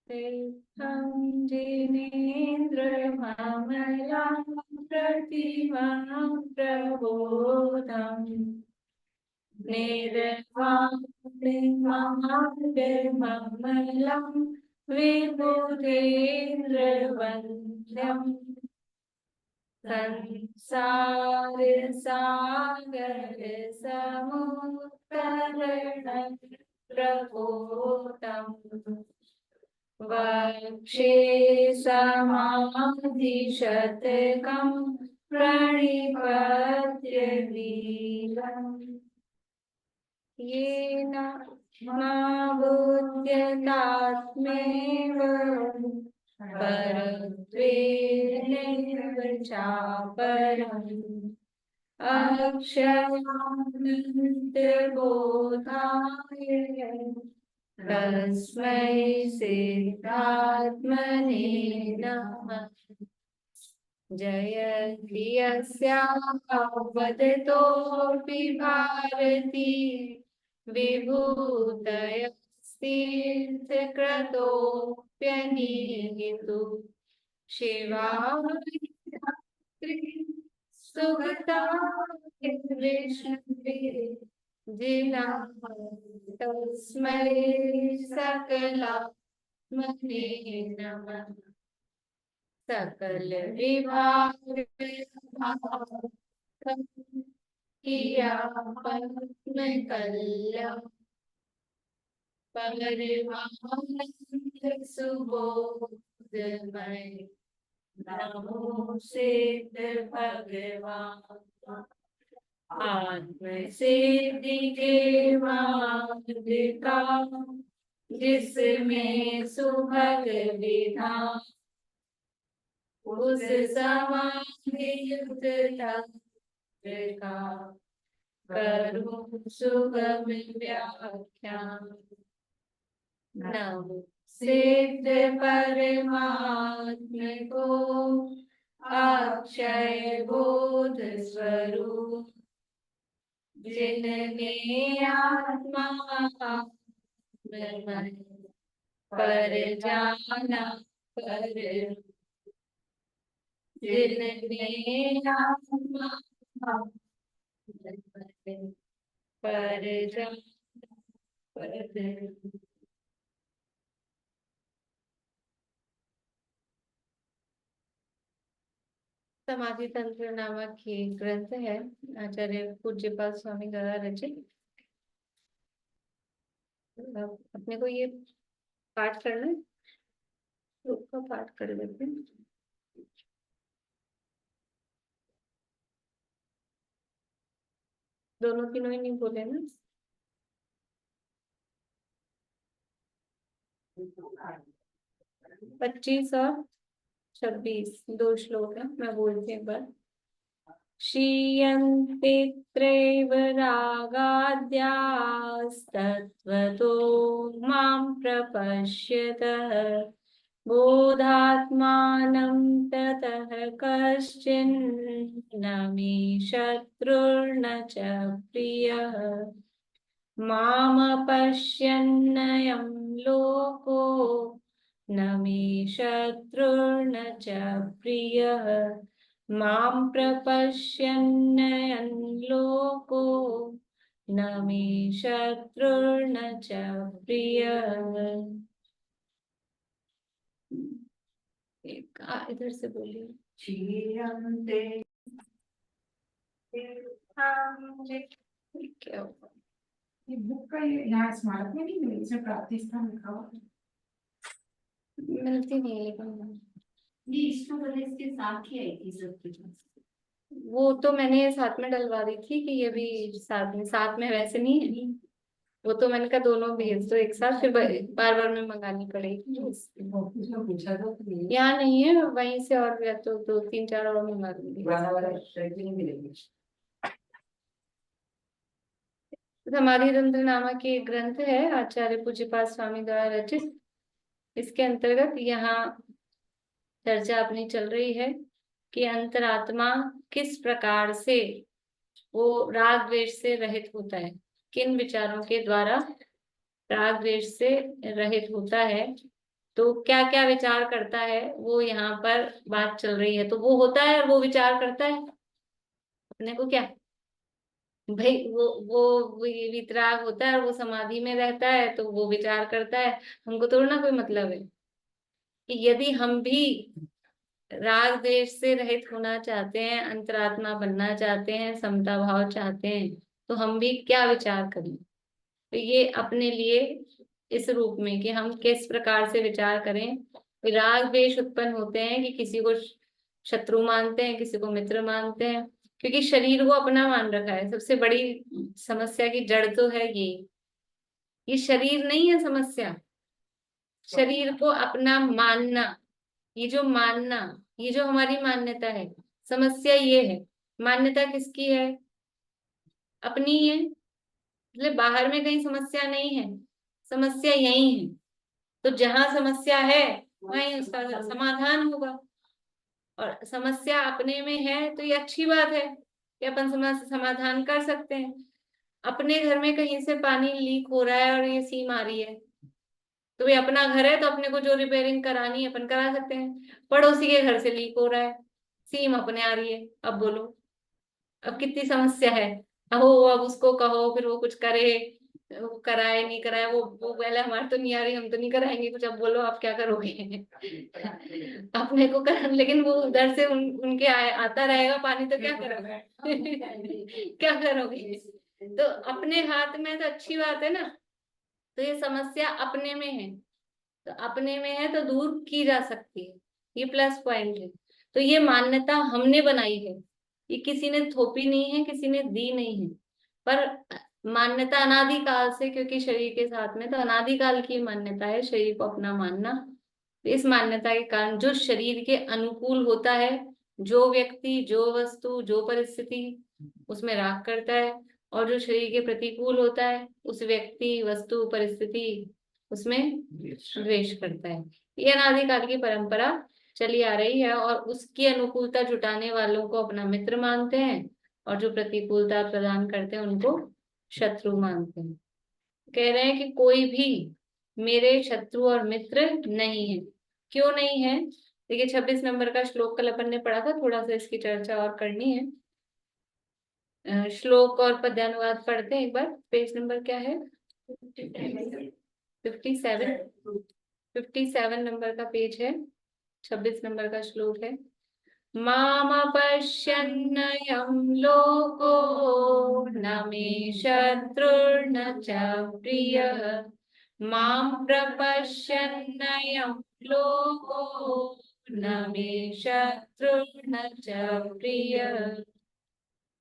तीर्थं जिनेन्द्रममलं प्रतिमां प्रबोधम् निर्वाणममलं विबुधेन्द्रवन्द्यम् संसार सागर समुत्तरणं प्रबोधम् वक्षे समाधिशतकं प्रणिपत्य वीरम् येन बुध्यतात्मेव परत्वेनैव चापरम् अक्षरानन्तबोधाय तस्मै सिद्धात्मने नमः। जयति यस्यावदतोऽपि भारती विभूतयस्तीर्थकृतोऽप्यनीहितु शिवात्रि सुगता विष्णुवे जिना तस्मै सकलात्मने नमः। सकल विभाग किया पद्म कल्याण परमानंद सुबोधमय नमो सिद्ध भगवान आत्म सिद्धि के मार्ग का जिसमें सुभग विधान उस समाधि युक्त तंत्र का करूं सुगम व्याख्यान नमो सिद्ध परमात्म को अक्षय बोध स्वरूप जिनने आत्मा मन पर जाना पर जिनने आत्मा पर जाना पर समाधि तंत्र नामक ये ग्रंथ है आचार्य पूज्यपाद स्वामी द्वारा रचित। अपने को ये पाठ करना है, श्लोक का पाठ कर लेते हैं। दोनों तीनों ही नहीं बोले ना। 25 और 26 दो श्लोक है, मैं बोलती हूँ एक बार। क्षीयन्ते त्रैव रागाद्यास्तत्त्वतो मां प्रपश्यतः बोधात्मानं ततः कश्चिन्न मे शत्रुर्न च प्रियः मामपश्यन्नयं लोको न मे शत्रुर्न च प्रियः मां प्रपश्यन्नयं लोको न मे शत्रुर्न च प्रियः। इधर से बोलिए। क्या होगा ये बुक का यहाँ स्मारक में नहीं मिली, इसमें प्राप्ति स्थान लिखा हुआ मिलती नहीं है, लेकिन ये इसको पहले इसके साथ ही आई थी सब कुछ। वो तो मैंने साथ में डलवा दी थी कि ये भी साथ में वैसे नहीं है। वो तो मैंने कहा दोनों भेज दो एक साथ, फिर बार बार में मंगानी पड़ेगी। पूछा था यहाँ नहीं है, वहीं से और या तो 2-3-4 और मंगा दूंगी। समाधि तंत्र नामक ये ग्रंथ है आचार्य पूज्यपाद स्वामी द्वारा रचित। इसके अंतर्गत यहाँ चर्चा अपनी चल रही है कि अंतरात्मा किस प्रकार से वो राग द्वेष से रहित होता है, किन विचारों के द्वारा राग द्वेष से रहित होता है। तो क्या क्या विचार करता है वो यहाँ पर बात चल रही है। तो वो होता है और वो विचार करता है, अपने को क्या भाई, वो ये वितराग होता है और वो समाधि में रहता है तो वो विचार करता है। हमको थोड़ा ना कोई मतलब है कि यदि हम भी राग द्वेष से रहित होना चाहते हैं, अंतरात्मा बनना चाहते हैं, समता भाव चाहते हैं, तो हम भी क्या विचार करें। तो ये अपने लिए इस रूप में कि हम किस प्रकार से विचार करें। राग द्वेष उत्पन्न होते हैं कि किसी को शत्रु मानते हैं, किसी को मित्र मानते हैं, क्योंकि शरीर को अपना मान रखा है। सबसे बड़ी समस्या की जड़ तो है ये शरीर नहीं है समस्या, शरीर को अपना मानना। ये जो मानना, ये जो हमारी मान्यता है, समस्या ये है। मान्यता किसकी है? अपनी है। मतलब बाहर में कहीं समस्या नहीं है, समस्या यही है। तो जहां समस्या है वहीं उसका समाधान होगा। और समस्या अपने में है तो ये अच्छी बात है कि अपन समाधान कर सकते हैं। अपने घर में कहीं से पानी लीक हो रहा है और ये सीम आ रही है, तो ये अपना घर है तो अपने को जो रिपेयरिंग करानी है अपन करा सकते हैं। पड़ोसी के घर से लीक हो रहा है, सीम अपने आ रही है, अब बोलो अब कितनी समस्या है। अब उसको कहो फिर वो कुछ करे, वो कराए नहीं कराए, वो पहले हमारे तो नहीं आ रही, हम तो नहीं कराएंगे कुछ, अब बोलो आप क्या करोगे। अपने को कर, लेकिन वो उधर से उनके आता रहेगा पानी, तो क्या करोगे। क्या करोगे। तो अपने हाथ में तो अच्छी बात है ना। तो ये समस्या अपने में है, तो अपने में है तो दूर की जा सकती है, ये प्लस पॉइंट है। तो ये मान्यता हमने बनाई है, ये किसी ने थोपी नहीं है, किसी ने दी नहीं है। पर मान्यता अनादिकाल से, क्योंकि शरीर के साथ में तो अनादिकाल की मान्यता है शरीर को अपना मानना। तो इस मान्यता के कारण जो शरीर के अनुकूल होता है, जो व्यक्ति, जो वस्तु, जो परिस्थिति, उसमें राग करता है। और जो शरीर के प्रतिकूल होता है, उस व्यक्ति, वस्तु, परिस्थिति, उसमें द्वेष करता है। ये अनादिकाल की परंपरा चली आ रही है और उसकी अनुकूलता जुटाने वालों को अपना मित्र मानते हैं और जो प्रतिकूलता प्रदान करते हैं उनको शत्रु मानते हैं। कह रहे हैं कि कोई भी मेरे शत्रु और मित्र नहीं है। क्यों नहीं है? देखिए 26 नंबर का श्लोक कल अपन ने पढ़ा था, थोड़ा सा इसकी चर्चा और करनी है। श्लोक और पद्यानुवाद पढ़ते हैं एक बार। पेज नंबर क्या है? 57। 57 नंबर का पेज है, 26 नंबर का श्लोक है। माम पश्यन्नयं लोको न मे शत्रुर्न च प्रियः मां प्रपश्यन्नयं लोको न मे शत्रुर्न च प्रियः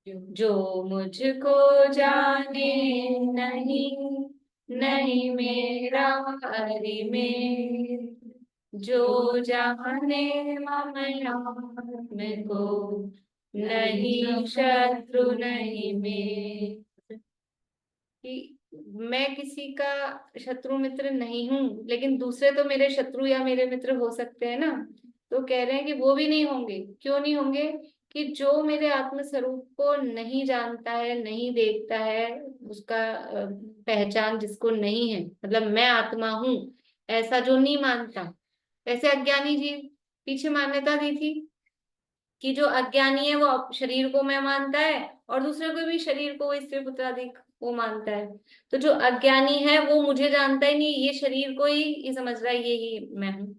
जो मुझको जाने नहीं, नहीं मेरा हरि में, जो जाने मम को, नहीं शत्रु नहीं में। कि मैं किसी का शत्रु मित्र नहीं हूं, लेकिन दूसरे तो मेरे शत्रु या मेरे मित्र हो सकते हैं ना। तो कह रहे हैं कि वो भी नहीं होंगे। क्यों नहीं होंगे? कि जो मेरे आत्म स्वरूप को नहीं जानता है, नहीं देखता है, उसका पहचान जिसको नहीं है, मतलब मैं आत्मा हूं ऐसा जो नहीं मानता। ऐसे अज्ञानी जीव, पीछे मान्यता दी थी कि जो अज्ञानी है वो शरीर को मैं मानता है और दूसरे को भी शरीर को, स्त्री पुत्र आदि वो मानता है। तो जो अज्ञानी है वो मुझे जानता ही नहीं, ये शरीर को ही ये समझ रहा है ये ही मैं हूं।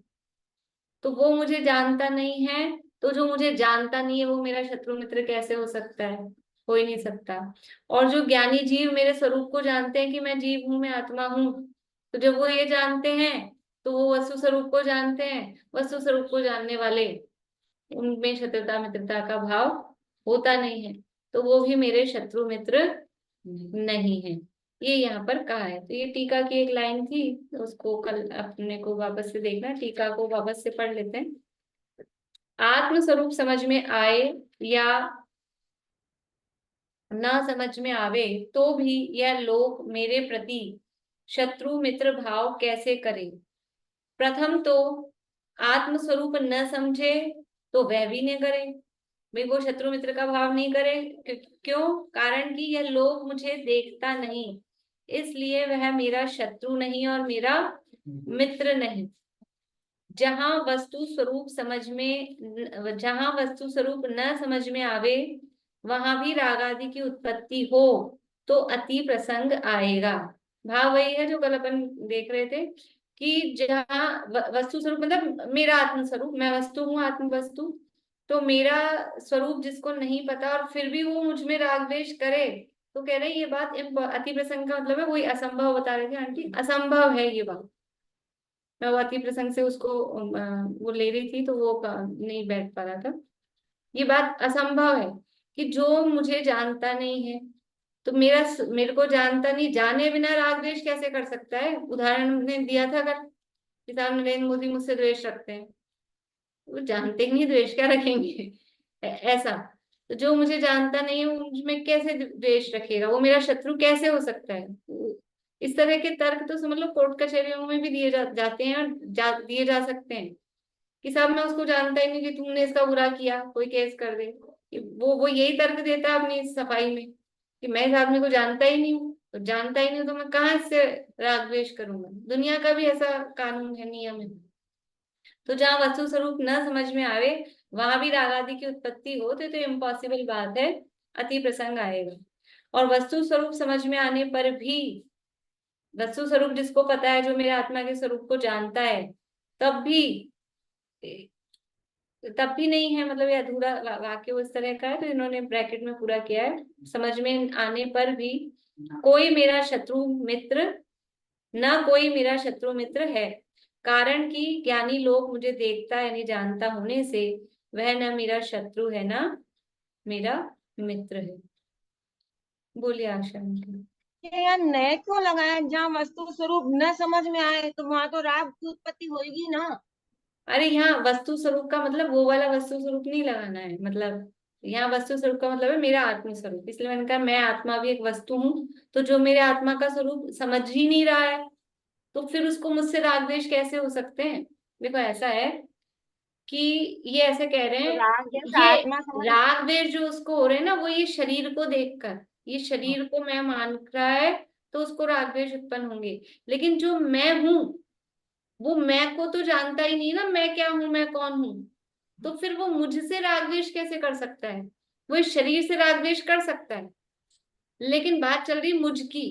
तो वो मुझे जानता नहीं है, तो जो मुझे जानता नहीं है वो मेरा शत्रु मित्र कैसे हो सकता है? हो ही नहीं सकता। और जो ज्ञानी जीव मेरे स्वरूप को जानते हैं कि मैं जीव हूं, मैं आत्मा हूं, तो जब वो ये जानते हैं तो वो वस्तु स्वरूप को जानते हैं। वस्तु स्वरूप को जानने वाले, उनमें शत्रुता मित्रता का भाव होता नहीं है, तो वो भी मेरे शत्रु मित्र नहीं है। ये यहाँ पर कहा है। तो ये टीका की एक लाइन थी, तो उसको कल अपने को वापस से देखना, टीका को वापस से पढ़ लेते हैं। आत्म स्वरूप समझ में आए या न समझ में आवे तो भी यह लोग मेरे प्रति शत्रु मित्र भाव कैसे करे। प्रथम तो आत्म स्वरूप न समझे तो वह भी नहीं करे, मेरे को शत्रु मित्र का भाव नहीं करे। क्यों? कारण कि यह लोग मुझे देखता नहीं, इसलिए वह मेरा शत्रु नहीं और मेरा मित्र नहीं। जहां वस्तु स्वरूप समझ में, जहां वस्तु स्वरूप न समझ में आवे, वहां भी राग आदि की उत्पत्ति हो तो अति प्रसंग आएगा। भाव वही है जो कल अपन देख रहे थे कि जहाँ वस्तु स्वरूप मतलब मेरा आत्म स्वरूप, मैं वस्तु हूँ, आत्म वस्तु, तो मेरा स्वरूप जिसको नहीं पता और फिर भी वो मुझ में राग द्वेष करे, तो कह रहे हैं ये बात अति प्रसंग का मतलब है वही असंभव बता रहे थे आंटी, असंभव है ये बात। मैं वो अति प्रसंग से उसको वो ले रही थी तो वो नहीं बैठ पा रहा था। ये बात असंभव है कि जो मुझे जानता नहीं है, तो मेरे को जानता नहीं, जाने बिना राग द्वेष कैसे कर सकता है। उदाहरण हमने दिया था कल कि साहब नरेंद्र मोदी मुझसे द्वेष रखते हैं, वो जानते ही नहीं द्वेष क्या रखेंगे। ऐसा, तो जो मुझे जानता नहीं है वो मुझमें कैसे द्वेष रखेगा, वो मेरा शत्रु कैसे हो सकता है। इस तरह के तर्क तो समझ लो कोर्ट कचहरियों में भी जाते हैं और दिए जा सकते हैं कि साहब मैं उसको जानता ही नहीं कि तुमने इसका बुरा किया, कोई केस कर दे। वो यही तर्क देता है अपनी सफाई में कि मैं इस आदमी को जानता ही नहीं हूँ, तो जानता ही नहीं हूँ तो मैं कहाँ इससे राग द्वेष करूंगा। दुनिया का भी ऐसा कानून है, नियम है। तो जहाँ वस्तु स्वरूप न समझ में आवे वहां भी राग आदि की उत्पत्ति हो तो इम्पॉसिबल बात है, अति प्रसंग आएगा। और वस्तु स्वरूप समझ में आने पर भी, वस्तु स्वरूप जिसको पता है, जो मेरे आत्मा के स्वरूप को जानता है, तब भी तब भी नहीं है, मतलब ये अधूरा वाक्य उस तरह का है, तो इन्होंने ब्रैकेट में पूरा किया है, समझ में आने पर भी कोई मेरा शत्रु मित्र, ना कोई मेरा शत्रु मित्र है, कारण कि ज्ञानी लोग मुझे देखता यानी जानता होने से वह न मेरा शत्रु है ना मेरा मित्र है। बोलिए आशा अंकल। ये यार नए क्यों लगाया? जहाँ वस्तु स्वरूप न समझ में आए तो वहां तो राग की उत्पत्ति होगी ना। अरे यहाँ वस्तु स्वरूप का मतलब वो वाला वस्तु स्वरूप नहीं लगाना है, मतलब यहाँ वस्तु स्वरूप का मतलब है मेरा आत्म स्वरूप, इसलिए मैंने कहा मैं आत्मा भी एक वस्तु हूँ, तो जो मेरे आत्मा का स्वरूप समझ ही नहीं रहा है तो फिर उसको मुझसे राग द्वेष कैसे हो सकते हैं। देखो ऐसा है कि ये ऐसे कह रहे तो हैं, राग जैसा ये आत्मा समझ। राग द्वेष जो उसको हो रहे हैं ना, वो ये शरीर को देखकर, ये शरीर को मैं मान रहा है तो उसको राग द्वेष उत्पन्न होंगे। लेकिन जो मैं हूं, वो मैं को तो जानता ही नहीं ना, मैं क्या हूं, मैं कौन हूं, तो फिर वो मुझसे राग द्वेष कैसे कर सकता है। वो इस शरीर से राग द्वेष कर सकता है, लेकिन बात चल रही मुझकी,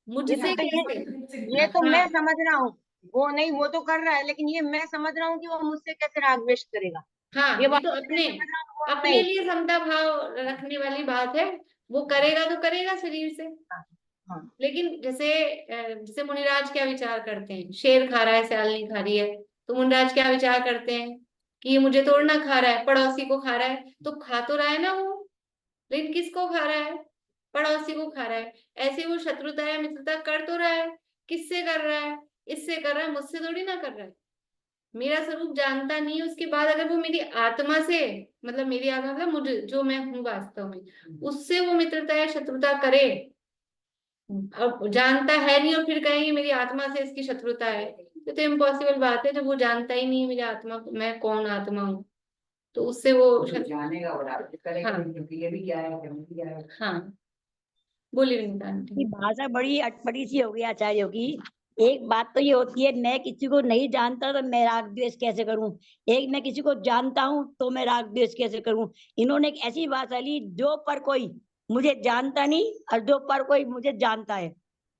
हाँ मुझसे तो कैसे। ये तो हाँ मैं समझ रहा हूँ। वो नहीं, वो तो कर रहा है, लेकिन ये मैं समझ रहा हूँ कि वो मुझसे कैसे राग द्वेष करेगा। ये हाँ, ये बात तो मैं अपने समझ रहा हूँ, वो अपने नहीं। लिए समता भाव रखने वाली बात है। वो करेगा तो करेगा शरीर से। हाँ हाँ लेकिन जैसे मुनिराज क्या विचार करते हैं, शेर खा रहा है सयाल नहीं खा रही है, तो मुनिराज क्या विचार करते हैं कि ये मुझे तोड़ना खा रहा है, पड़ोसी को खा रहा है, तो खा तो रहा है ना वो, लेकिन किसको खा रहा है, पड़ोसी को खा रहा है। ऐसे वो शत्रुता या मित्रता कर तो रहा है, किससे कर रहा है, इससे कर रहा है, मुझसे थोड़ी ना कर रहा है। मेरा स्वरूप जानता नहीं है, उसके बाद अगर वो मेरी आत्मा से, मतलब मेरी आत्मा मतलब मुझे जो मैं हूँ वास्तव में, उससे वो मित्रता या शत्रुता करे, अब जानता है नहीं और फिर कहेंगे मेरी आत्मा से इसकी शत्रुता है, तो इम्पॉसिबल बात है। जब वो जानता ही नहीं है मेरी आत्मा, मैं कौन आत्मा हूँ, तो उससे वो जानेगा और करेगा हाँ क्योंकि ये भी क्या है हम भी क्या है। हाँ, बोलिए विनीता की आंटी। भाषा बड़ी अटपटी सी हो गई आचार्यों की। एक बात तो ये होती है, मैं किसी को नहीं जानता तो मैं राग द्वेष कैसे करूं। एक मैं किसी को जानता हूं तो मैं राग द्वेष कैसे करूं। इन्होंने एक ऐसी भाषा ली, जो पर कोई मुझे जानता नहीं और जो पर कोई मुझे जानता है।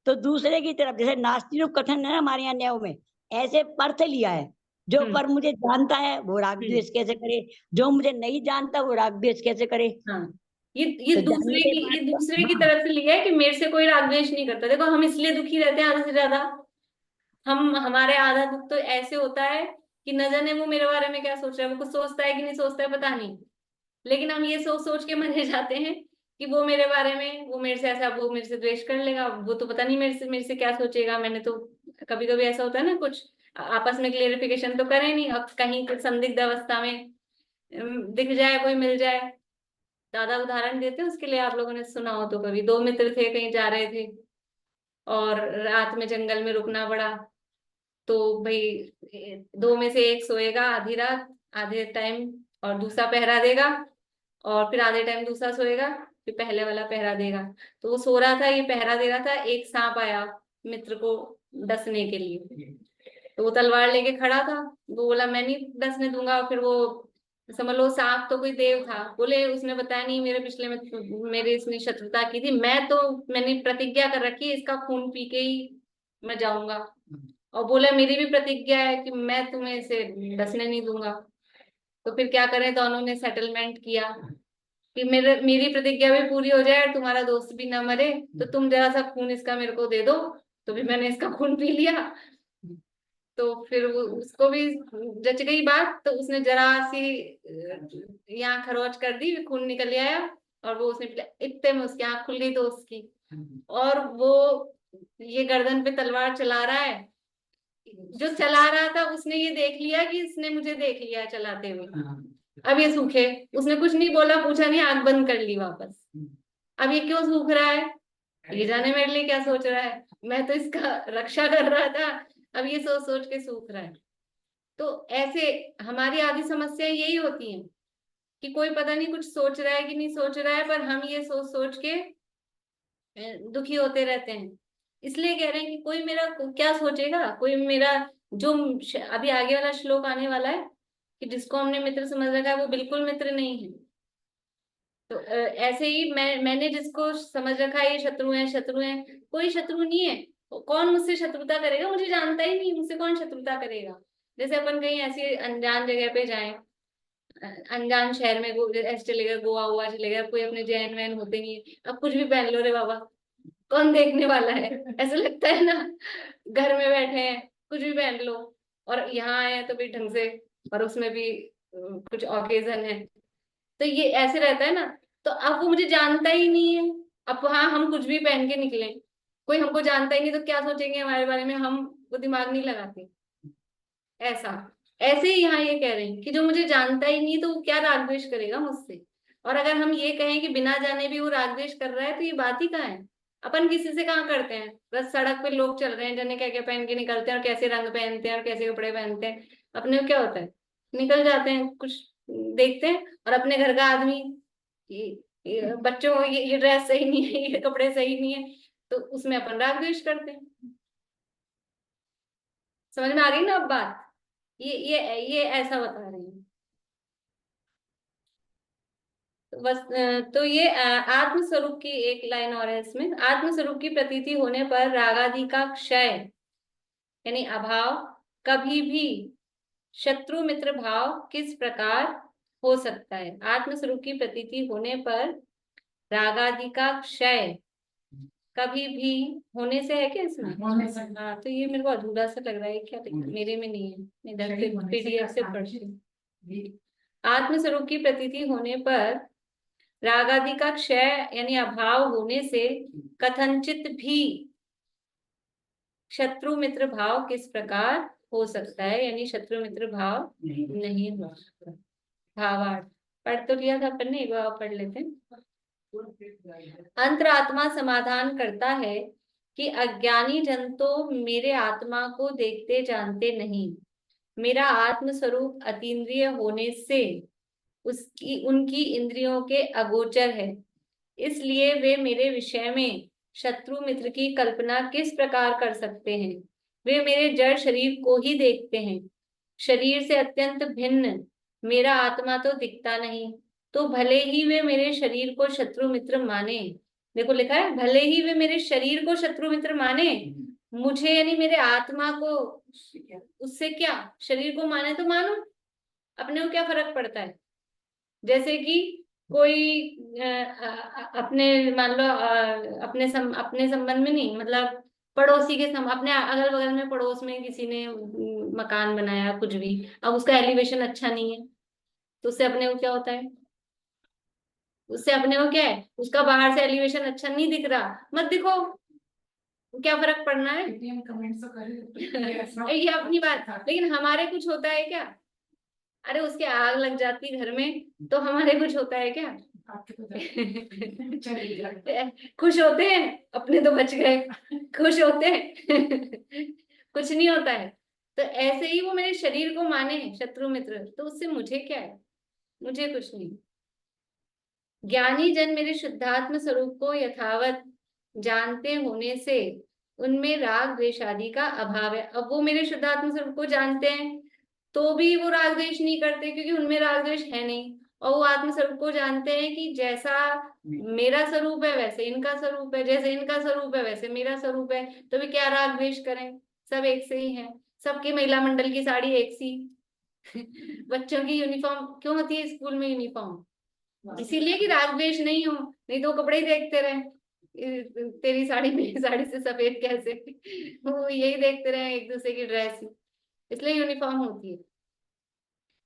तो दूसरे की तरफ, जैसे नास्तिक कथन है ना हमारे यहाँ न्याय में, ऐसे पर्थ लिया है। जो हम्म पर मुझे जानता है वो राग हम्म द्वेष कैसे करे, जो मुझे नहीं जानता वो राग द्वेष कैसे करे। हाँ, ये तो जानने के ये बाद तो दूसरे की हाँ। तरफ से लिया है कि मेरे से कोई राग द्वेष नहीं करता। देखो हम इसलिए दुखी रहते हैं आधे से ज्यादा, हम हमारे आधा दुख तो ऐसे होता है कि न जाने वो मेरे बारे में क्या सोच रहा है, वो कुछ सोचता है कि नहीं सोचता है पता नहीं, लेकिन हम ये सोच सोच के मरे जाते हैं कि वो मेरे बारे में, वो मेरे से ऐसा, वो मेरे से द्वेष कर लेगा, वो तो पता नहीं मेरे से क्या सोचेगा। मैंने तो कभी कभी ऐसा होता है ना, कुछ आपस में क्लियरिफिकेशन तो करें नहीं, अब कहीं कुछ संदिग्ध अवस्था में दिख जाए, कोई मिल जाए। दादा उदाहरण देते हैं उसके लिए, आप लोगों ने सुना हो तो कभी, दो मित्र थे कहीं जा रहे थे और रात में जंगल में रुकना पड़ा, तो भाई दो में से एक सोएगा आधी रात, आधे टाइम, और दूसरा पहरा देगा, और फिर आधे टाइम दूसरा सोएगा, फिर पहले वाला पहरा देगा। तो वो सो रहा था, ये पहरा दे रहा था, एक सांप आया मित्र को डसने के लिए, तो वो तलवार लेके खड़ा था, वो बोला मैं नहीं डसने दूंगा। फिर वो समझ लो सांप तो कोई देव था, बोले उसने बताया नहीं मेरे पिछले में मेरे इसने शत्रुता की थी, मैंने प्रतिज्ञा कर रखी है इसका खून पी के ही मैं जाऊंगा। और बोला मेरी भी प्रतिज्ञा है कि मैं तुम्हें इसे डसने नहीं दूंगा। तो फिर क्या करें, तो उन्होंने सेटलमेंट किया कि मेरी प्रतिज्ञा भी पूरी हो जाए और तुम्हारा दोस्त भी ना मरे, तो तुम जरा सा खून इसका मेरे को दे दो। तो भी मैंने इसका खून पी लिया। तो फिर वो उसको भी जच गई बात, तो उसने जरा सी यहाँ खरोच कर दी, खून निकल आया और वो उसने पिला। इतने में उसकी आंख खुल गई दोस्त की, और वो ये गर्दन पे तलवार चला रहा है। जो चला रहा था उसने ये देख लिया कि इसने मुझे देख लिया चलाते हुए, अब ये सूखे। उसने कुछ नहीं बोला, पूछा नहीं, आंख बंद कर ली वापस। अब ये क्यों सूख रहा है, ये जाने मेरे लिए क्या सोच रहा है, मैं तो इसका रक्षा कर रहा था, अब ये सोच सोच के सूख रहा है। तो ऐसे हमारी आधी समस्या यही होती है कि कोई पता नहीं कुछ सोच रहा है कि नहीं सोच रहा है, पर हम ये सोच सोच के दुखी होते रहते हैं। इसलिए कह रहे हैं कि कोई मेरा क्या सोचेगा, कोई मेरा जो अभी आगे वाला श्लोक आने वाला है कि जिसको हमने मित्र समझ रखा है वो बिल्कुल मित्र नहीं है। तो ऐसे ही मैंने जिसको समझ रखा है ये शत्रु है, शत्रु है, कोई शत्रु नहीं है। कौन मुझसे शत्रुता करेगा, मुझे जानता ही नहीं, मुझसे कौन शत्रुता करेगा। जैसे अपन कहीं ऐसी अनजान जगह पे जाएं, अनजान शहर में ऐसे चलेगा, गोवा हुआ चलेगा, कोई अपने जैन वैन होते नहीं है, अब कुछ भी पहन लो रे बाबा, कौन देखने वाला है, ऐसा लगता है ना। घर में बैठे हैं कुछ भी पहन लो, और यहाँ आए हैं तो भी ढंग से, और उसमें भी कुछ ओकेजन है, तो ये ऐसे रहता है ना। तो अब वो मुझे जानता ही नहीं है, अब हाँ हम कुछ भी पहन के निकले, कोई हमको जानता ही नहीं तो क्या सोचेंगे हमारे बारे में, हम वो दिमाग नहीं लगाते। ऐसा ऐसे ही यहाँ ये कह रहे हैं कि जो मुझे जानता ही नहीं तो वो क्या राग द्वेष करेगा मुझसे। और अगर हम ये कहें कि बिना जाने भी वो राग द्वेष कर रहा है, तो ये बात ही कहाँ है। अपन किसी से कहाँ करते हैं, बस सड़क पे लोग चल रहे हैं, जाने क्या क्या पहन के निकलते हैं और कैसे रंग पहनते हैं और कैसे कपड़े पहनते हैं, अपने को क्या होता है, निकल जाते हैं, कुछ देखते हैं। और अपने घर का आदमी बच्चों ये ड्रेस सही नहीं है, ये कपड़े सही नहीं है, तो उसमें अपन राग द्वेष करते हैं। समझ में आ गई ना अब बात, ये ऐसा बता रहे हैं। बस तो ये आत्म स्वरूप की एक लाइन और है इसमें, आत्म स्वरूप की प्रतीति होने पर रागादि का क्षय यानी अभाव कभी भी शत्रु मित्र भाव किस प्रकार हो सकता है। आत्म स्वरूप की प्रतीति होने पर रागादि का क्षय कभी भी होने से है क्या इसमें, होने से। हाँ तो ये मेरे को अधूरा सा लग रहा है, क्या मेरे में नहीं है, इधर पीडीएफ से पढ़ती हूँ। आत्म स्वरूप की प्रतीति होने पर रागादि का क्षय यानी अभाव होने से कथनचित भी शत्रु मित्र भाव किस प्रकार हो सकता है, यानी शत्रु मित्र भाव नहीं हो सकता। भावार्थ पढ़ तो लिया था अपन ने, एक बार पढ़ लेते हैं। अंतरात्मा समाधान करता है कि अज्ञानी जन तो मेरे आत्मा को देखते जानते नहीं, मेरा आत्म स्वरूप अतीन्द्रिय होने से उनकी इंद्रियों के अगोचर है, इसलिए वे मेरे विषय में शत्रु मित्र की कल्पना किस प्रकार कर सकते हैं। वे मेरे जड़ शरीर को ही देखते हैं, शरीर से अत्यंत भिन्न मेरा आत्मा तो दिखता नहीं, तो भले ही वे मेरे शरीर को शत्रु मित्र माने। देखो लिखा है भले ही वे मेरे शरीर को शत्रु मित्र माने, मुझे यानी मेरे आत्मा को उससे क्या, शरीर को माने तो मानो, अपने को क्या फर्क पड़ता है। जैसे कि कोई अपने मान लो अपने संबंध में नहीं, मतलब पड़ोसी के अपने अगल बगल में पड़ोस में किसी ने मकान बनाया कुछ भी, अब उसका एलिवेशन अच्छा नहीं है, तो उससे अपने को क्या होता है, उससे अपने को क्या है, उसका बाहर से एलिवेशन अच्छा नहीं दिख रहा, मत दिखो, क्या फर्क पड़ना है। कमेंट्स तो कर ये अपनी बात, लेकिन हमारे कुछ होता है क्या, अरे उसके आग लग जाती घर में तो हमारे कुछ होता है क्या। खुश होते हैं अपने तो बच गए, खुश होते हैं कुछ नहीं होता है। तो ऐसे ही वो मेरे शरीर को माने शत्रु मित्र, तो उससे मुझे क्या है, मुझे कुछ नहीं। ज्ञानी जन मेरे शुद्धात्म स्वरूप को यथावत जानते होने से उनमें राग द्वेष आदि का अभाव है। अब वो मेरे शुद्धात्म स्वरूप को जानते हैं तो भी वो राग द्वेष नहीं करते, क्योंकि उनमें राग द्वेष है नहीं। और वो आत्म स्वरूप को जानते हैं कि जैसा मेरा स्वरूप है वैसे इनका स्वरूप है, जैसे इनका स्वरूप है वैसे मेरा स्वरूप है, तो भी क्या राग द्वेष करें, सब एक से ही है। सबकी महिला मंडल की साड़ी एक सी बच्चों की यूनिफॉर्म क्यों होती है स्कूल में यूनिफॉर्म? इसीलिए कि राग द्वेष नहीं हो, नहीं तो वो कपड़े ही देखते रहे, तेरी साड़ी मेरी साड़ी से सफेद कैसे वो यही देखते रहे एक दूसरे की ड्रेस, इसलिए यूनिफॉर्म होती है।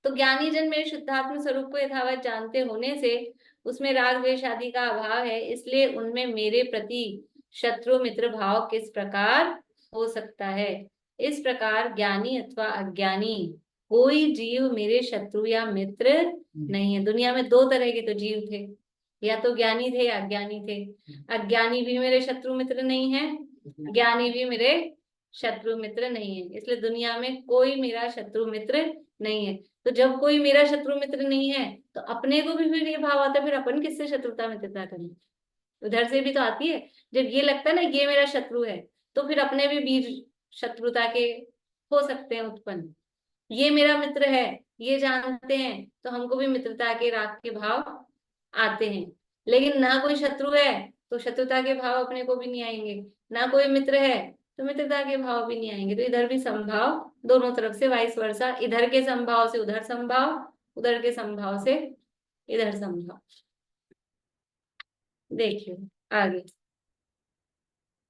तो ज्ञानी जन मेरे शुद्धात्म स्वरूप को यथावत जानते होने से उसमें राग द्वेष आदि का अभाव है, इसलिए उनमें मेरे प्रति शत्रु मित्र भाव किस प्रकार हो सकता है। इस प्रकार ज्ञानी अथवा अज्ञानी कोई जीव मेरे शत्रु या मित्र नहीं है। दुनिया में दो तरह के तो जीव थे, या तो ज्ञानी थे या अज्ञानी थे। अज्ञानी भी मेरे शत्रु मित्र नहीं है, ज्ञानी भी मेरे शत्रु मित्र नहीं है, इसलिए दुनिया में कोई मेरा शत्रु मित्र नहीं है। तो जब कोई मेरा शत्रु मित्र नहीं है तो अपने को भी फिर ये भाव आता है, फिर अपन किससे शत्रुता मित्रता करें? उधर से भी तो आती है। जब ये लगता है ना ये मेरा शत्रु है, तो फिर अपने भी बीज शत्रुता के हो सकते हैं उत्पन्न। ये मेरा मित्र है ये जानते हैं तो हमको भी मित्रता के राग के भाव आते हैं। लेकिन ना कोई शत्रु है तो शत्रुता के भाव अपने को भी नहीं आएंगे, ना कोई मित्र है तो मित्रता के भाव भी नहीं आएंगे। तो इधर भी संभाव दोनों तरफ से वाइस वर्सा, इधर के संभाव से उधर संभाव, उधर के संभाव से इधर संभाव। देखिए आगे,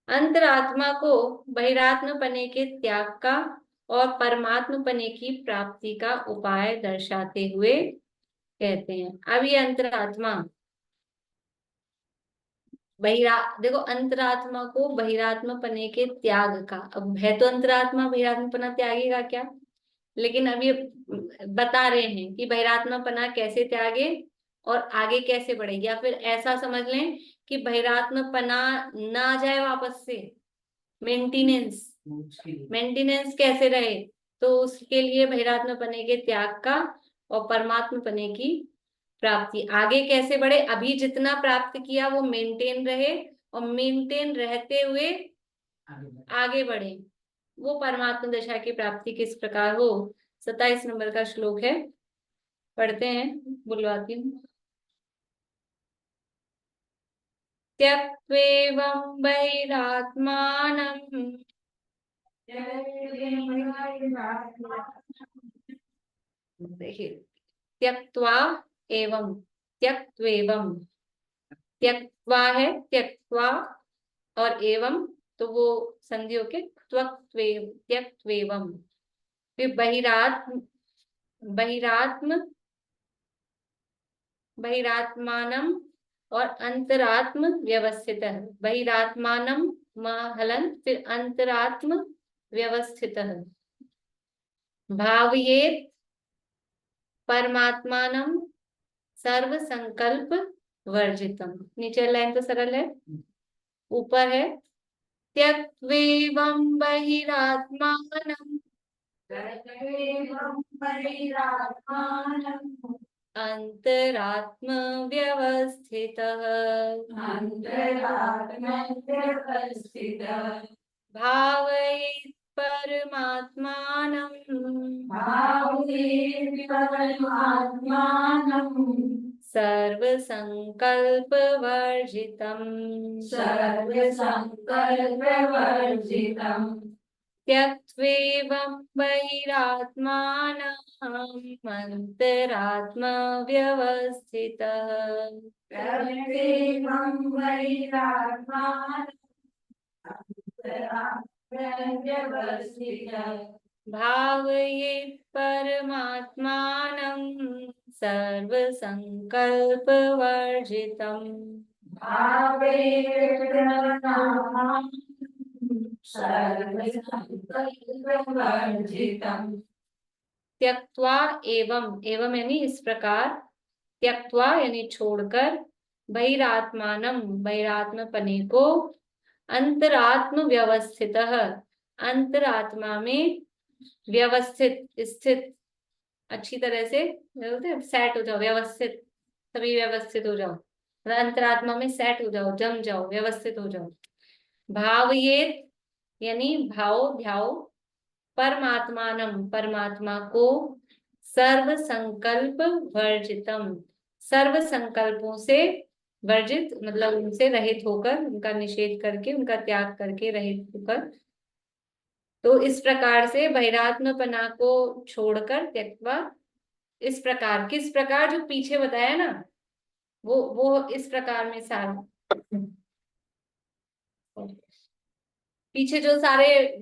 अंतरात्मा को बहिरात्म पने के त्याग का और परमात्म पने की प्राप्ति का उपाय दर्शाते हुए कहते हैं। अब ये अंतरात्मा देखो अंतरात्मा को बहिरात्म पने के त्याग का, अब है तो अंतरात्मा बहिरात्म पना त्यागेगा क्या, लेकिन अब ये बता रहे हैं कि बहिरात्मा पना कैसे त्यागे और आगे कैसे बढ़े। या फिर ऐसा समझ लें कि बहिरात्म पना ना आ जाए वापस से, मेंटेनेंस कैसे रहे, तो उसके लिए बहिरात्म पने के त्याग का और परमात्म पने की प्राप्ति। आगे कैसे बढ़े, अभी जितना प्राप्त किया वो मेंटेन रहे और मेंटेन रहते हुए आगे बढ़े। वो परमात्मा दशा की प्राप्ति किस प्रकार हो, 27 नंबर का श्लोक है, पढ़ते हैं, बुलवाती हूँ। त्यक्त्वेवं बहिरात्मानं देखिए, त्यक्त्वा एवं, त्यक्त्वेवं, त्यक्त्वा है त्यक्त्वा और एवं तो वो संधियों के त्यक्त्वेवं। फिर बहिरात्मानम और अंतरात्म व्यवस्थित है। बहिरात्मानम हलन, फिर अंतरात्म व्यवस्थित है। भावयेत परमात्मानम सर्व संकल्प वर्जितम। नीचे लाइन तो सरल है, ऊपर है त्यक्त्वेवं बहिरात्मानम अंतरात्म व्यवस्थितः भावयेत् परमात्मानं सर्व संकल्प वर्जितम् त्यक्त्वेवं बहिरात्मानम् अंतरात्म व्यवस्थितः भावयेत् परमात्मानं सर्व संकल्प वर्जितम् त्यक्त्वा एवं, एवं यानी इस प्रकार, त्यक्त्वा यानी छोड़कर, बहिरात्मानम बहिरात्म पने को, अंतरात्म व्यवस्थित अंतरात्मा में व्यवस्थित स्थित, अच्छी तरह से सेट हो जाओ, व्यवस्थित सभी व्यवस्थित हो जाओ, अंतरात्मा में सेट हो जाओ, जम जाओ, व्यवस्थित हो जाओ। भावयेत यानी भाव ध्याओ परमात्मानम, परमात्मा को, सर्व संकल्प वर्जितम, सर्व संकल्पों से वर्जित मतलब उनसे रहित होकर, उनका निषेध करके, उनका त्याग करके, रहित होकर। तो इस प्रकार से बहिरात्मपना को छोड़कर, त्यक्त्वा, इस प्रकार, किस प्रकार, जो पीछे बताया ना, वो इस प्रकार में सार, पीछे जो सारे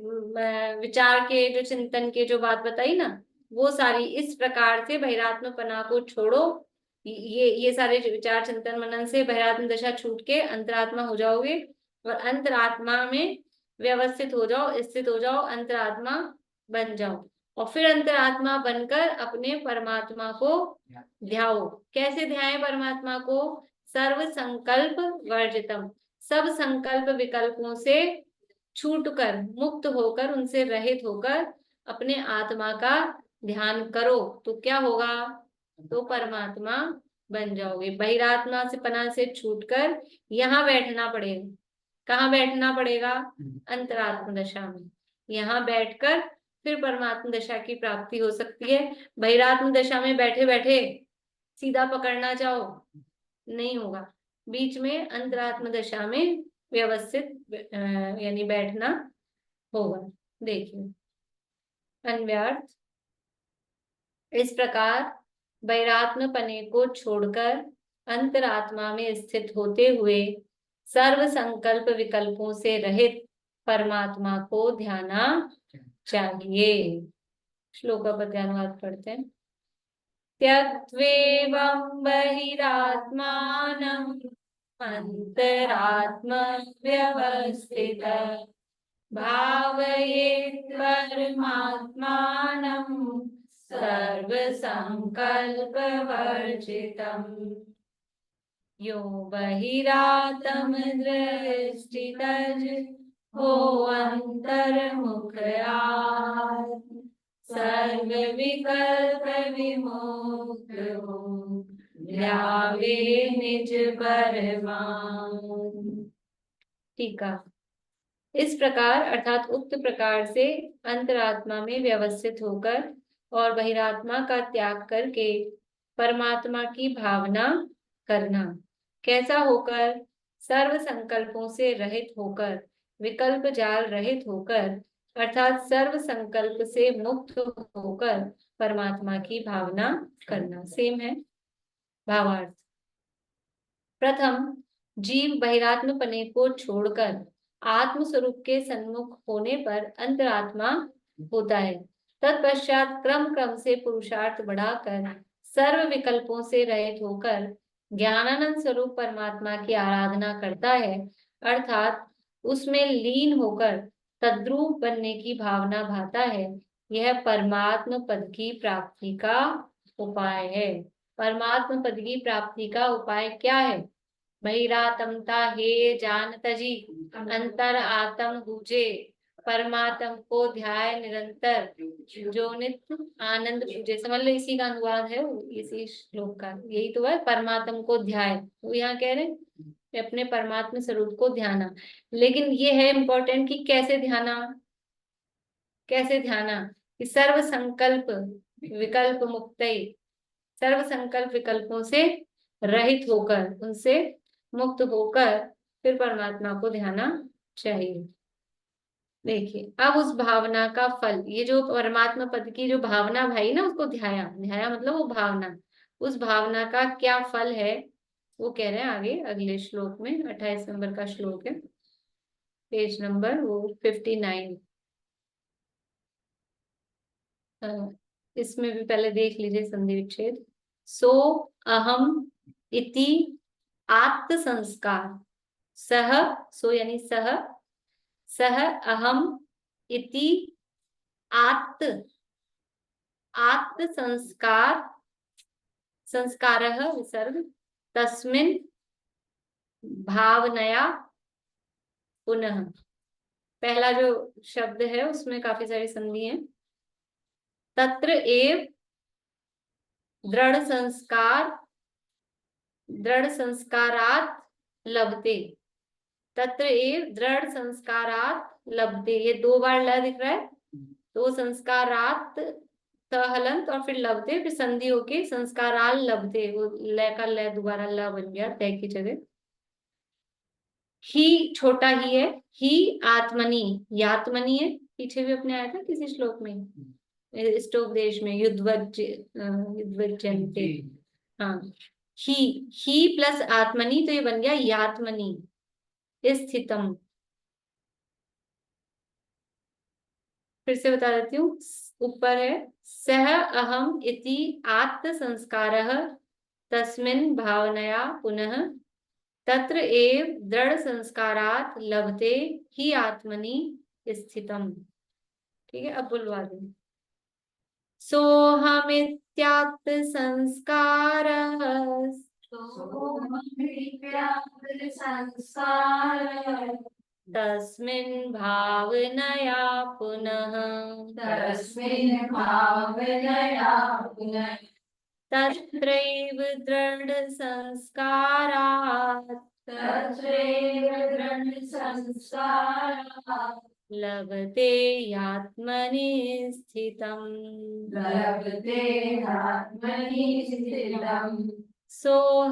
विचार के, जो चिंतन के जो बात बताई ना, वो सारी इस प्रकार से बहिरात्मपना को छोड़ो। ये सारे विचार चिंतन मनन से बहिरात्म दशा छूट के अंतरात्मा हो जाओगे, और अंतरात्मा में व्यवस्थित हो जाओ, स्थित हो जाओ, अंतरात्मा बन जाओ। और फिर अंतरात्मा बनकर अपने परमात्मा को ध्याओ। कैसे ध्याएं परमात्मा को? सर्व संकल्प वर्जितम, सब संकल्प विकल्पों से छूटकर, मुक्त होकर, उनसे रहित होकर अपने आत्मा का ध्यान करो। तो क्या होगा? तो परमात्मा बन जाओगे। बहिरात्मा से पना से छूटकर यहाँ बैठना पड़ेगा। कहाँ बैठना पड़ेगा? अंतरात्म दशा में। यहाँ बैठकर फिर परमात्म दशा की प्राप्ति हो सकती है। बहिरात्म दशा में बैठे बैठे सीधा पकड़ना चाहो, नहीं होगा। बीच में अंतरात्म दशा में व्यवस्थित यानी बैठना होगा। देखिए अन्व्यार्थ, इस प्रकार वैरात्मपने को छोड़कर अंतरात्मा में स्थित होते हुए सर्व संकल्प विकल्पों से रहित परमात्मा को ध्याना चाहिए। श्लोक का पद्यानुवाद पढ़ते हैं। त्यक्त्वेवं बहिरात्मानं अंतरात्म व्यवस्थितः भावयेत् परमात्मानं सर्व संकल्प वर्जितम्। यो बहिरात्म दृष्टितज हो अंतर्मुखयात् सर्व विकल्प विमुक्त हो ध्यावे निज परमात्म। टीका। इस प्रकार अर्थात उक्त प्रकार से अंतरात्मा में व्यवस्थित होकर और बहिरात्मा का त्याग करके परमात्मा की भावना करना। कैसा होकर? सर्व संकल्पों से रहित होकर, विकल्प जाल रहित होकर, अर्थात सर्व संकल्प से मुक्त होकर परमात्मा की भावना करना। सेम है भावार्थ। प्रथम, जीव बहिरात्मपने को छोड़कर आत्म स्वरूप के सन्मुख होने पर अंतरात्मा होता है। तत्पश्चात क्रम क्रम से पुरुषार्थ बढ़ाकर सर्व विकल्पों से रहित होकर ज्ञानानंद स्वरूप परमात्मा की आराधना करता है, अर्थात उसमें लीन होकर तद्रूप बनने की भावना भाता है। यह परमात्म पद की प्राप्ति का उपाय है। परमात्म पद की प्राप्ति का उपाय क्या है? बहिरात्मता हे जानत जी अंतर आत्म गूंजे, परमात्म को ध्याय निरंतर जो नित्य आनंद पूजे। समझ लो इसी का अनुवाद है इसी श्लोक का, यही तो है, परमात्म को ध्याय। वो यहाँ कह रहे हैं अपने परमात्म स्वरूप को ध्याना। लेकिन ये है इम्पोर्टेंट कि कैसे ध्याना, कैसे ध्याना? कि सर्व संकल्प विकल्प मुक्त, सर्व संकल्प विकल्पों से रहित होकर, उनसे मुक्त होकर फिर परमात्मा को ध्याना चाहिए। देखिए अब उस भावना का फल, ये जो परमात्मा पद की जो भावना भाई ना, उसको ध्याया, ध्याया मतलब वो भावना, उस भावना का क्या फल है वो कह रहे हैं आगे अगले श्लोक में। 28 नंबर का श्लोक है, पेज नंबर वो 59। इसमें भी पहले देख लीजिए संधि विच्छेद। सो अहम इति आत्म संस्कार सह, सो यानी सह, सह अहम इति आत्म, आत्म संस्कार, संस्कारः विसर्ग तस्मिन् भावनया पुनः। पहला जो शब्द है उसमें काफी सारी संधि हैं। तत्र एव दृढ़ संस्कार, दृढ़ संस्कारात् लभते, तत्र एव दृढ़ संस्कारात लभते, ये 2 बार ल दिख रहा है, तो संस्कारात हलंत और फिर लभते, फिर संधि होके संस्काराल लभते, वो ल का ल दोबारा ल बन गया तय की जगह। ही छोटा ही है, ही आत्मनि यात्मनि है, पीछे भी अपने आया था किसी श्लोक में, इष्टोपदेश में, युद्धवज्जन्ते। हाँ, ही प्लस आत्मनि, तो ये बन गया यात्मनि स्थितम। फिर से बता देती हूँ, ऊपर है सह अहम इति आत्म संस्कारः तस्मिन् भावनया पुनः तत्र एव दृढ़ संस्कारात लभते ही आत्मनि स्थितम। ठीक है, अब बुलवा दें। सोहमित्यात्म संस्कारः तस्मिन् भावनया पुनः तत्रैव दृढ़ संस्कारात् लभते यात्मनि स्थितम्।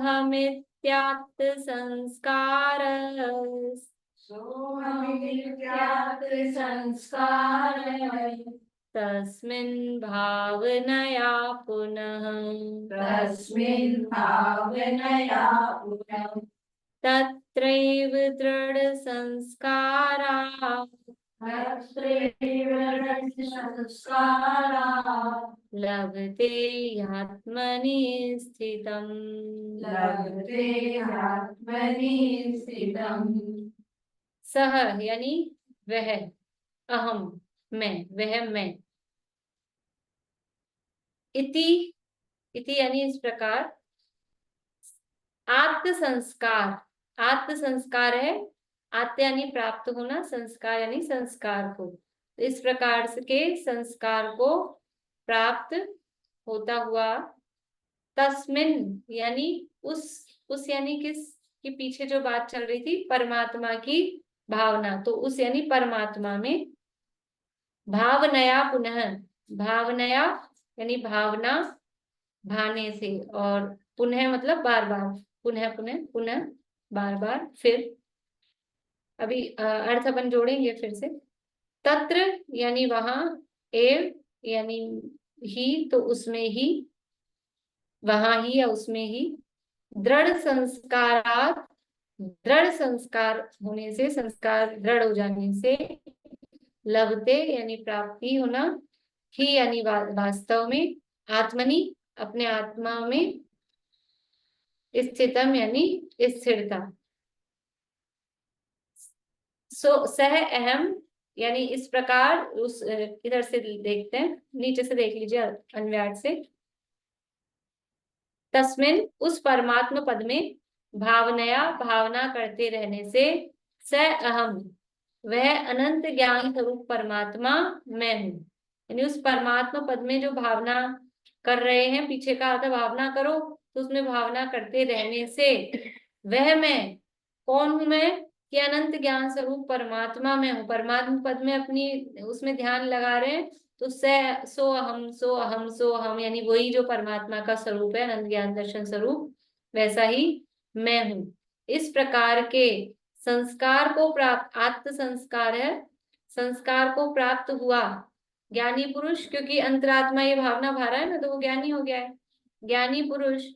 सोहमित्यात्म संस्कारः तस्मिन् भावनया पुनः तत्रैव दृढ़ संस्कारात् लभते यात्मनि स्थितम्। सह यानी वह, अहम मैं, वह मैं, इति यानी इस प्रकार, आत्म संस्कार, आत्म संस्कार है, आत्म यानी प्राप्त होना, संस्कार यानी संस्कार को, तो इस प्रकार के संस्कार को प्राप्त होता हुआ, तस्मिन यानी उस यानी किस के पीछे जो बात चल रही थी, परमात्मा की भावना, तो उस यानी परमात्मा में, भावनया पुनः, भावनया यानी भावना, भाने से, और पुनः मतलब बार बार, पुनः पुनः पुनः बार बार, फिर अभी अर्थ अपन जोड़ेंगे फिर से। तत्र यानी वहां, एव यानी ही, तो उसमें ही, वहां ही या उसमें ही, दृढ़ संस्कारात, दृढ़ संस्कार होने से, संस्कार दृढ़ हो जाने से, लभते यानी प्राप्ति होना, ही यानी वास्तव में, आत्मनि अपने आत्मा में, स्थितम यानी स्थिरता। सह अहम यानी इस प्रकार, उस इधर से देखते हैं, नीचे से देख लीजिए अन्व्याट से। तस्मिन उस परमात्मा पद में, भावनया भावना करते रहने से, स अहम वह अनंत ज्ञान स्वरूप परमात्मा मैं हूँ, यानी उस परमात्मा पद में जो भावना कर रहे हैं, पीछे का आता भावना करो, तो उसमें भावना करते रहने से वह मैं, कौन हूं मैं, कि अनंत ज्ञान स्वरूप परमात्मा में हूँ, परमात्मा पद में अपनी उसमें ध्यान लगा रहे हैं, तो सो अहम सो अहम सो अहम, यानी वही जो परमात्मा का स्वरूप है, अनंत ज्ञान दर्शन स्वरूप, वैसा ही मैं हूँ। इस प्रकार के संस्कार को प्राप्त, आत्म संस्कार है, संस्कार को प्राप्त हुआ ज्ञानी पुरुष, क्योंकि अंतरात्मा ये भावना भा रहा है ना, तो वो ज्ञानी हो गया है। ज्ञानी पुरुष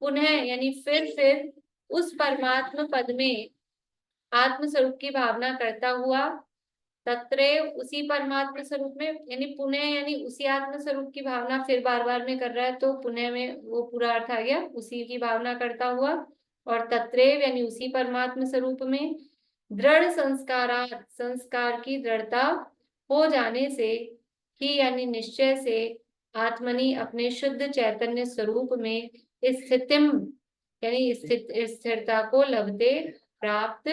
पुनः यानी फिर उस परमात्मा पद में आत्म स्वरूप की भावना करता हुआ, तत्रे उसी परमात्मा स्वरूप में, यानी पुनः यानी उसी आत्म स्वरूप की भावना फिर बार बार में कर रहा है, तो पुनः में वो पूरा अर्थ आ गया, उसी की भावना करता हुआ, और तत्रेव यानी उसी परमात्मा स्वरूप में, दृढ़ संस्कारात संस्कार की दृढ़ता हो जाने से, ही यानी निश्चय से, आत्मनि अपने शुद्ध चैतन्य स्वरूप में, स्थितिम यानी स्थिरता को लभते प्राप्त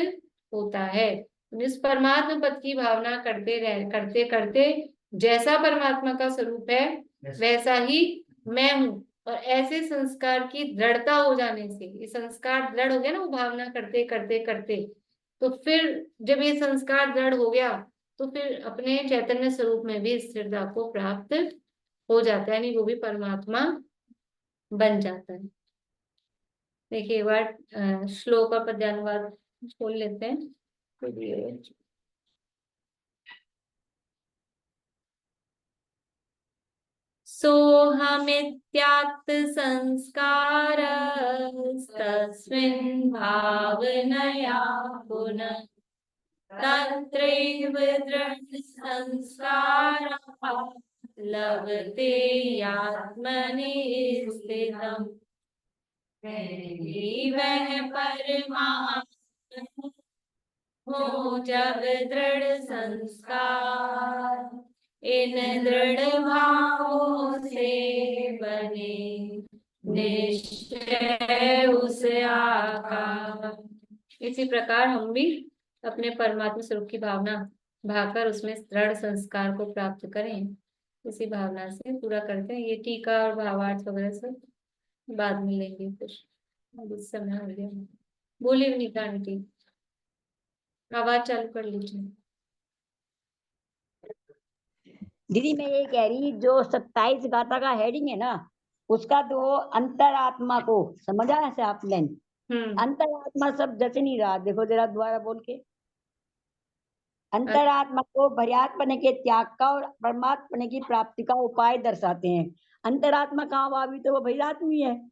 होता है। इस परमात्मा पद की भावना करते करते जैसा परमात्मा का स्वरूप है वैसा ही मैं हूँ, और ऐसे संस्कार की दृढ़ता हो जाने से, ये संस्कार दृढ़ हो गया ना, वो भावना करते करते करते, तो फिर जब ये संस्कार दृढ़ हो गया तो फिर अपने चैतन्य स्वरूप में भी स्थिरता को प्राप्त हो जाता है, यानी वो भी परमात्मा बन जाता है। देखिए एक बार श्लोक का पद्यानुवाद खोल लेते हैं। सोऽहमित्यात्त संस्कारस्तस्मिन् भावनया पुनः तत्रैव दृढ संस्कारः लभते यात्मनि स्थितम्। वह परमात्मा हो जब दृढ़ संस्कार, इन दृढ़ भावों से बने निश्चय उस आकार। इसी प्रकार हम भी अपने परमात्मा स्वरूप की भावना भाकर उसमें दृढ़ संस्कार को प्राप्त करें। इसी भावना से पूरा करते हैं। ये टीका और भावार्थ वगैरह सब बाद में लेंगे, फिर अब इस समय हो गया। बोलिए विनीता आंटी, आवाज चालू कर लीजिए। दीदी मैं ये कह रही, जो 27 गाथा का हेडिंग है ना, उसका तो अंतरात्मा को समझा है आपने? अंतरात्मा सब जच नहीं रहा, देखो जरा दोबारा बोल के। अंतरात्मा को भर्यात्मने के त्याग का और परमात्मा की प्राप्ति का उपाय दर्शाते हैं। अंतरात्मा कहाँ भावी, तो वो भैरात्मी है।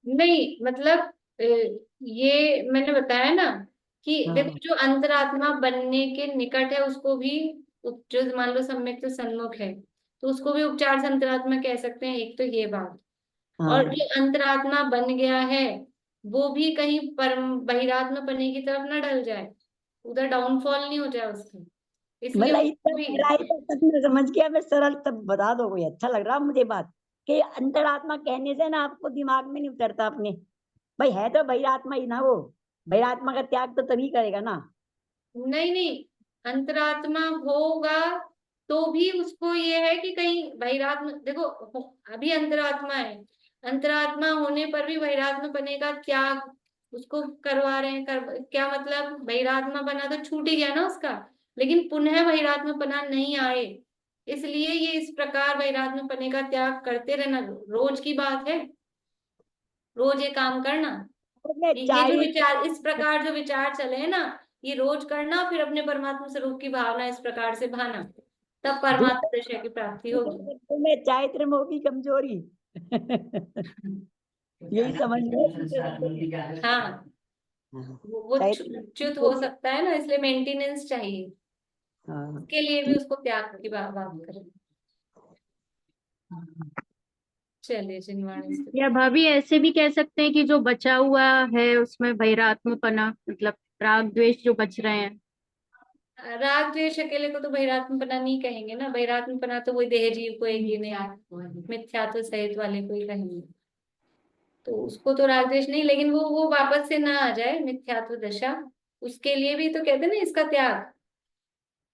नहीं मतलब ये मैंने बताया ना कि देखो जो अंतरात्मा बनने के निकट है उसको भी जो मान लो सम्यक तो सन्मुख है तो उसको भी उपचार से अंतरात्मा कह सकते हैं। एक तो ये बात, और जो अंतरात्मा बन गया है वो भी कहीं परम बहिरात्मा बनने की तरफ न ढल जाए, उधर डाउनफॉल नहीं हो जाए उसकी, इसलिए मतलब उसको इतना भी गहराई तक मैं समझ गया, मैं सरल तब बता दो, कोई अच्छा लग रहा मुझे बात कि अंतरात्मा कहने से ना आपको दिमाग में नहीं उतरता अपने, भाई है तो बहिरात्मा ही ना वो। बहिरात्मा का त्याग तो तभी करेगा ना। नहीं नहीं, अंतरात्मा होगा तो भी उसको ये है कि कहीं बहिरात्मा, देखो अभी अंतरात्मा है, अंतरात्मा होने पर भी बहिरात्मा बने का त्याग उसको करवा रहे हैं। क्या मतलब, बहिरात्मा बना तो छूट ही गया ना उसका, लेकिन पुनः बहिरात्मा बना नहीं आए, इसलिए ये इस प्रकार बहिरात्मा बने का त्याग करते रहना रोज की बात है। रोज ये काम करना, और मैं ये जो चाहे विचार इस प्रकार जो विचार चले हैं ना, ये रोज करना, फिर अपने परमात्मा स्वरूप की भावना इस प्रकार से भाना, तब परमात्मा दशा की प्राप्ति होगी। मैं चारित्र में होगी कमजोरी। यही समझ लो। हाँ, वो च्युत हो सकता है ना, इसलिए मेंटेनेंस चाहिए, उसके लिए भी उसको त्याग की बात करें। चलिए जिनवाणी स्तुति। या भाभी ऐसे भी कह सकते हैं कि जो बचा हुआ है उसमें वैरात्मपना, मतलब राग द्वेष जो बच रहे हैं। राग द्वेष अकेले को तो बहिरात्मपना नहीं कहेंगे ना, बहिरात्मपना तो वही देह जीव को एक गिने मिथ्यात्व सहित वाले को ही कहेंगे, तो उसको तो राग द्वेष नहीं, लेकिन वो वापस से ना आ जाए मिथ्यात्व दशा, उसके लिए भी तो कहते हैं ना इसका त्याग,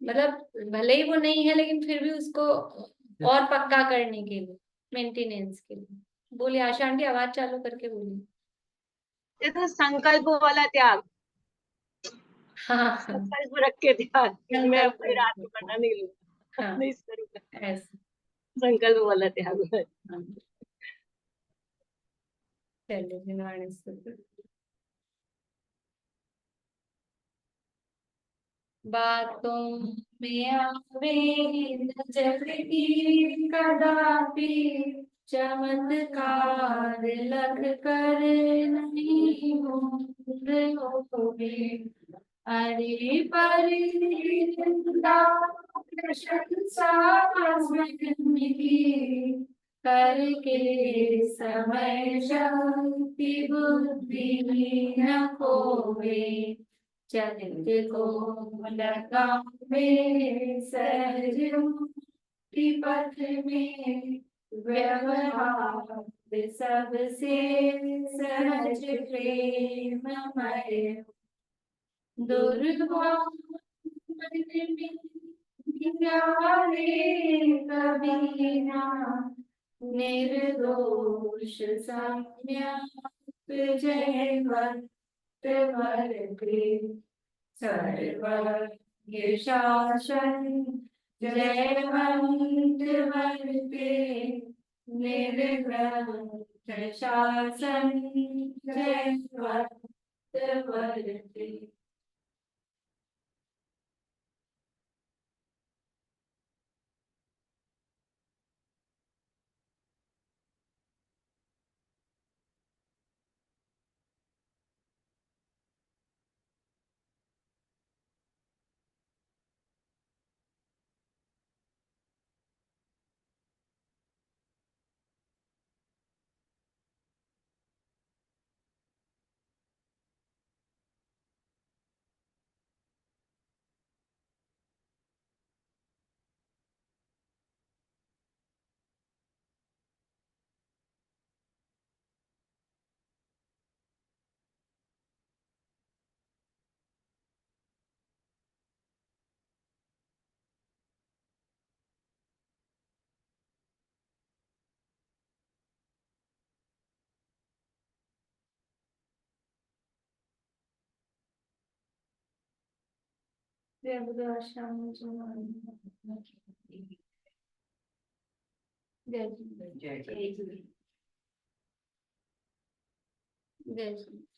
मतलब भले ही वो नहीं है लेकिन फिर भी उसको और पक्का करने के लिए, मेंटेनेंस के लिए। बोलिए आशा आंटी, आवाज चालू करके बोलिए। ये तो संकल्प वाला त्याग, हाँ संकल्प रख के त्याग कि मैं संकल्प अपनी रात को बना नहीं लूंगा, हाँ नहीं करूंगा, ऐसे। संकल्प वाला त्याग। हाँ। चलिए जिनवाणी स्तुति। बातों में आवे नजर की कदापि, चमत्कार लग कर नहीं होवे। अरे परिंदा प्रशंसा की, करके समय शक्ति बुद्धि न खोवे। चरित को लगावे सहज की पथ में, व्यवहार सबसे सहज प्रेममय। दुर्भाग्य कभी ना, निर्दोष सम्यक जयवत सर्वज्ञ शासन जयवंत वर्ते निर्ग्रह शासन जयवंत वर्ते। जय जय जय।